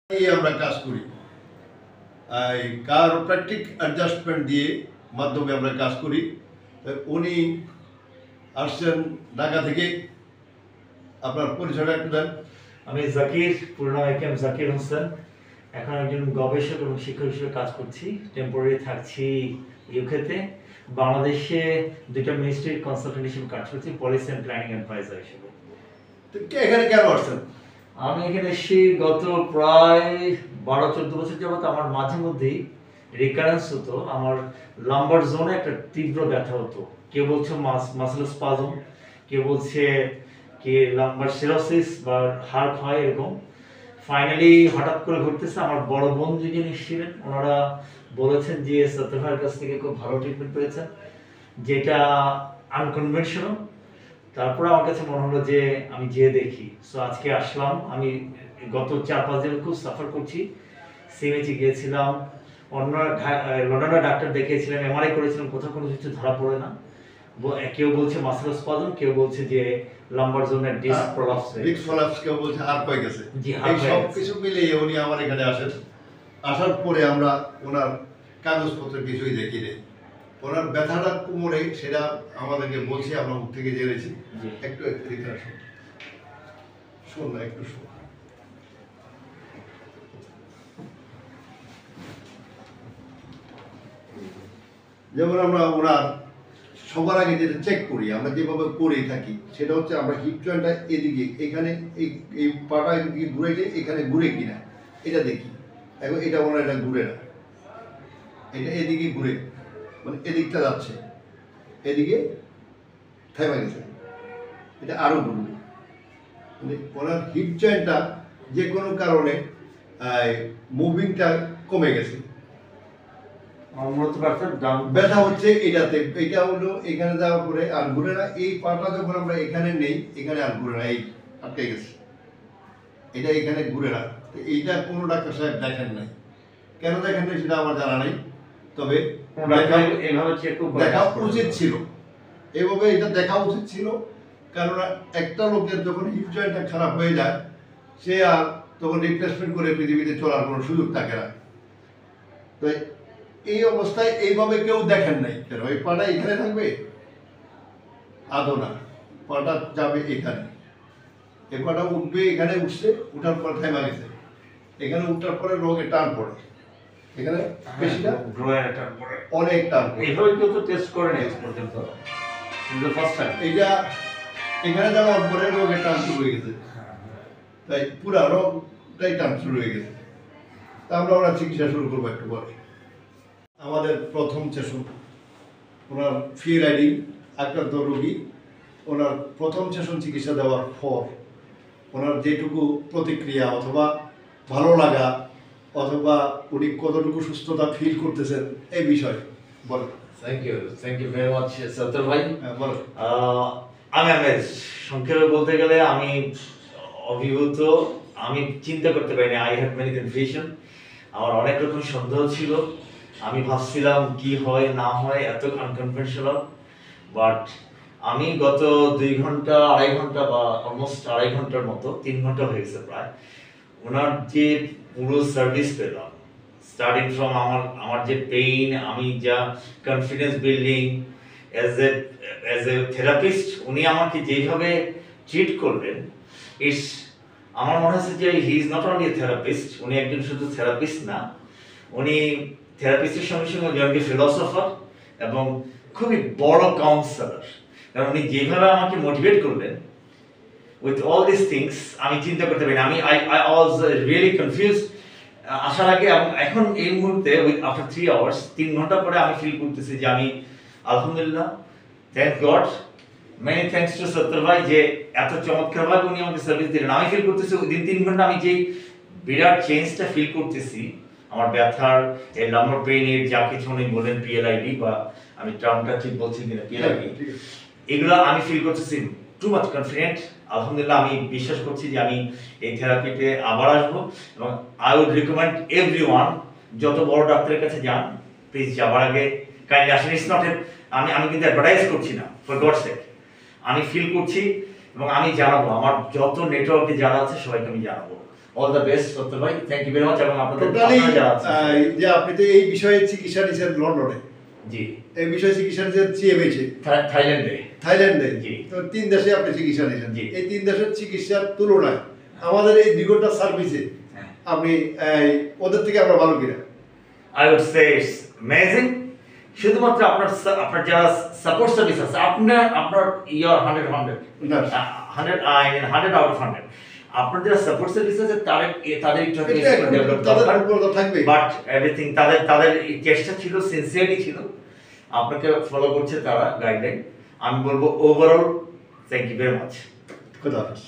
নিয়ে আমরা কাজ করি। কারোপ্র্যাকটিক অ্যাডজাস্টমেন্ট দিয়ে মাধ্যমে আমরা কাজ করি। উনি আসছেন ঢাকা থেকে। আপনার পরিচয়টা একটু দেন। আমি জাকির, পুরো নাম একেএম জাকির হোসেন। এখন একজন গবেষক এবং শিক্ষক হিসেবে কাজ করছি। টেম্পোরারি থাকছি ইউকেতে। বাংলাদেশে দুইটা মিনিস্ট্রির কনসালটেন্ট হিসেবে কাজ করছি, পলিসি অ্যান্ড প্ল্যানিং অ্যাডভাইজার হিসেবে। তো এখানে কেন আসছেন? আমি এখানে এসেছি গত প্রায় 12-14 বছর যাবত। আমার মাঝে মধ্যেই রিকারেন্স হতো, আমার লাম্বার জোনে একটা তীব্র ব্যথা হতো। কেউ বলছে মাসেল স্পাজম, কেউ বলছে কি লাম্বার সিরোসিস বা হাড় ক্ষয় এরকম। ফাইনালি হঠাৎ করে ঘটতেছে, আমার বড় বোন দুজন এসেছিলেন, ওনারা বলেছেন যে সত্য ভাইয়ের কাছ থেকে খুব ভালো ট্রিটমেন্ট পেয়েছেন, যেটা আনকনভেনশনাল। তারপরে আমার কাছে মনে হলো যে আমি যেয়ে দেখি। সো আজকে আসলাম। আমি গত 4-5 দিন খুব সাফার করছি। সিএমএইচে গিয়েছিলাম, অন্য লন্ডনের ডাক্তার দেখিয়েছিলাম, এমআরআই করেছিলাম, কোথাও কোনো কিছু ধরা পড়ে না। কেউ বলছে মাসেল স্পাজম, কেউ বলছে যে লাম্বার জোনের ডিস্ক প্রলাপস, কেউ বলছে হাড় ক্ষয় গেছে। জি, এই সব কিছু মিলিয়ে উনি আমার এখানে আসেন। আসার পরে আমরা ওনার কাগজপত্র কিছুই দেখি নেই। ওনার ব্যথাটা কোমরে, সেটা আমাদেরকে বলছে, আমরা মুখ থেকে জেনেছি। একটু এদিকে আসুন, শোন না, একটু শোন। যেমন আমরা ওনার সবার আগে যেটা চেক করি, আমরা যেভাবে করে থাকি, সেটা হচ্ছে আমরা হিপ জয়েন্টটা এদিকে, এখানে এই পাটা এদিকে ঘুরে গিয়ে এখানে ঘুরে কিনা এটা দেখি। এখন এটা ওনার এটা ঘুরে না, এটা এদিকে ঘুরে, মানে এদিকটা যাচ্ছে, এদিকে থেমে গেছে, এটা আরও ঘুরবে। মানে ওনার হিপ জয়েন্টটা যে কোনো কারণে মুভিংটা কমে গেছে। ব্যথা হচ্ছে এটাতে, এটা হলো এখানে যাওয়ার পরে আর ঘুরে না। এই পাটা যখন আমরা এখানে নেই, এখানে আর ঘুরে না, এই আটকে গেছে, এটা এখানে ঘুরে না। তো এইটা কোনো ডাক্তার সাহেব দেখেন নাই। কেন দেখেন নাই সেটা আমার জানা নাই, তবে দেখা উচিত ছিল, এভাবে এটা দেখা উচিত ছিল। কারণ একটা লোকের যখন হিপ জয়েন্টটা খারাপ হয়ে যায়, সে আর তখন রিপ্লেসমেন্ট করে পৃথিবীতে চলার কোনো সুযোগ থাকে না। তো এই অবস্থায় এইভাবে কেউ দেখেন নাই। কেন এই পাটা এখানে থাকবে? আদৌ না, পাটা যাবে এখানে, এই পাটা উঠবে, এখানে উঠছে, উঠার পর থেমে গেছে, এখানে উঠার পরে রোগে টান পড়ে, এখানে বেশিটা অনেক টান পড়ে। এইভাবে কেউ তো টেস্ট করে নেই পর্যন্ত, কিন্তু ফার্স্ট টাইম এইটা এখানে যাওয়ার পরে রোগে টান শুরু হয়ে গেছে, তাই পুরা রোগটাই টান শুরু হয়ে গেছে। তা আমরা ওনার চিকিৎসা শুরু করবো একটু পরে। আমাদের প্রথম সেশন, ওনার ফিয়ার আইডি আক্রান্ত রোগী, ওনার প্রথম সেশন চিকিৎসা দেওয়ার পর ওনার যেটুকু প্রতিক্রিয়া অথবা ভালো লাগা অথবা উনি কতটুকু সুস্থতা ফিল করতেছেন এই বিষয়ে বলেন। থ্যাংক ইউ ভেরি মাচ সত্তর ভাই। বলেন। আমি সংক্ষেপে বলতে গেলে আমি অভিভূত। আমি চিন্তা করতে পারিনি, আই হ্যাভ মেনি কনফিউশন। আমার অনেক রকম সন্দেহ ছিল। আমি ভাবছিলাম কি হয় না হয়, এত আনকনভেনশনাল। বাট আমি গত 2 ঘন্টা 2.5 ঘন্টা বা অলমোস্ট 2.5 ঘন্টার মতো, 3 ঘন্টা হয়ে গেছে প্রায়, ওনার যে পুরো সার্ভিস পেলাম, স্টার্টিং ফ্রম আমার যে পেইন, আমি যা confidence building as a therapist, উনি আমাকে যেভাবে ট্রিট করলেন, আমার মনে হচ্ছে যে he is not only therapist, উনি একজন শুধু থেরাপিস্ট না, উনি থেরাপিস্টের সঙ্গে সঙ্গে একজন ফিলোসফার এবং খুবই বড় কাউন্সেলর। কারণ উনি যেভাবে আমাকে মোটিভেট করলেন উইথ অল দিস থিংস, আমি চিন্তা করতে পারি না। আই ওয়াজ রিয়েলি কনফিউজ আসার আগে, এবং এখন এই মুহূর্তে উইথ আফটার 3 আওয়ার্স, 3 ঘন্টা পরে আমি ফিল করতেছি যে আমি আলহামদুলিল্লাহ, thank god, many thanks to সত্তর ভাই যে এত চমৎকারভাবে উনি আমাকে সার্ভিস দিলেন। আমি ফিল করতেছি দিন 3 ঘন্টা আমি যেই বিরাট চেঞ্জটা ফিল করতেছি, আমার ব্যথার এই লাম্বার পেইনের যা কিছু উনি বলেন, পিএলআইডি, বা আমি টার্মটা ঠিক বলছি কিনা, পিএলআইডি, এগুলো আমি ফিল করতেছি টু মাচ কনফিডেন্ট। আলহামদুলিল্লাহ, আমি বিশ্বাস করছি যে আমি এই থেরাপিতে আবার আসবো, এবং আই উড রিকমেন্ড এভরিওয়ান, যত বড় ডাক্তারের কাছে যান, প্লিজ যাবার আগে কাইন্ডলি আসেন। ইটস নট আমি কিন্তু অ্যাডভার্টাইজ করছি না, ফর গড সেক। আমি ফিল করছি এবং আমি জানাবো, আমার যত নেটওয়ার্কে যারা আছে সবাইকে আমি জানাবো। অল দ্য বেস্ট সত্য ভাই, থ্যাংক ইউ ভেরি মাচ। এবং আপনাদের টোটালি আপনারা যারা আছেন, যে আপনি তো এই বিষয়ে চিকিৎসা নিয়েছেন লন্ডনে, জি এই বিষয়ে চিকিৎসা নিয়েছেন সিএমএইচে থাইল্যান্ডে, থাইল্যান্ডে, জি। তো 3 দেশে আপনি চিকিৎসা নিয়েছেন। জি। এই 3 দেশের চিকিৎসার তুলনায় আমাদের এই 2 ঘন্টার সার্ভিসে হ্যাঁ, আপনি ওদের থেকে আমরা ভালো কিনা? I would say it's amazing. শুধুমাত্র আপনার যারা সাপোর্ট সার্ভিস আছে, আপনার ইয়ার 100 না। 100 আই মিন 100 আউট অফ 100। আপনার যারা সাপোর্ট সার্ভিস আছে তাদের একটু এটা একটু ডেভেলপ তাদের দরকার, দুর্বলতা থাকবে। বাট এভরিথিং তাদের এই চেষ্টা ছিল, সিনসিয়ারলি ছিল, আপনাকে ফলো করছে তারা গাইডলাইন। আমি বলবো overall thank you very much. খোদা হাফেজ।